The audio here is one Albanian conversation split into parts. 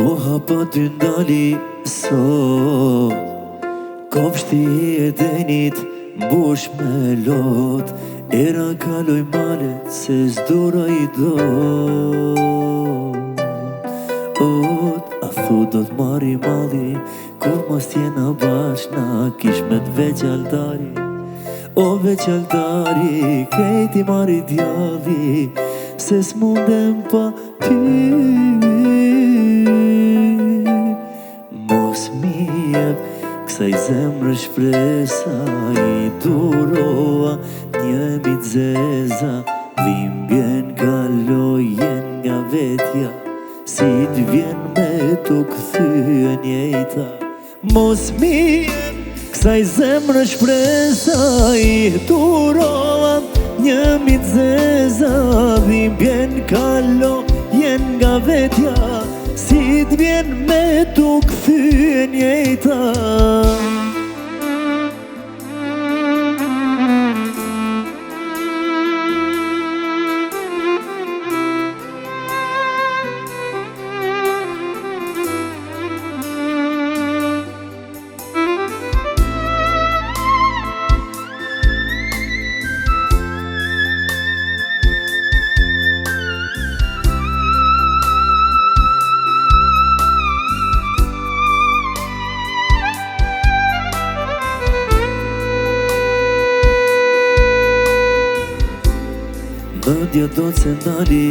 Koha pa ty ndali sot, kopshti e denit mbush me lot. Era kaloj malet se s'dura i dot. A thu do t'marri malli, kur mos t'jena bashk na kish me t'veq altari. O veq altari, krejti marri djalli, se s'mundem pa ty. Mos mi jep kësaj zemrë shpresa, i durova një mit zeza. Dhimbjen kalojen nga vetja, si t'vjen me t'u këthyen jeta. Mos mi jep kësaj zemrë shpresa, i durova një mit zeza. Dhimbjen kalojen nga vetja, si t'vjen me t'u këthyen jeta. Mëndja do të ndali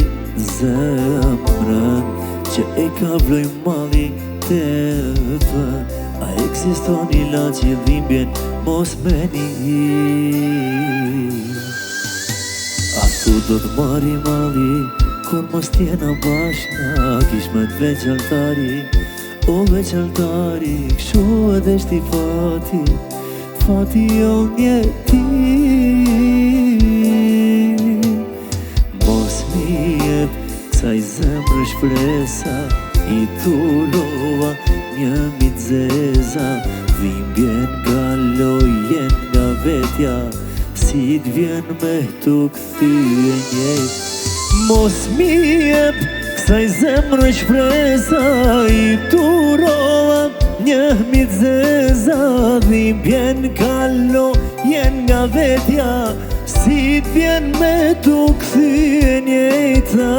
zemrën, që e ka vloj malli të vën. A eksiston ilaç që dhimbjen mos meni. A thu do t'marri malli, kur mos t'jena bashk na kish me t'veq altari. O veq altari, kshu edhe shti fati, fati jo njeti. Kësaj zemrë shpresa, i durova një mit zeza. Dhimbjen kalojen nga vetja, si t'vjen me t'u këthyen jet. Mos mi jep kësaj zemrë shpresa, i durova një mit zeza. Dhimbjen kalojen nga vetja, si t'vjen me t'u këthyen jeta.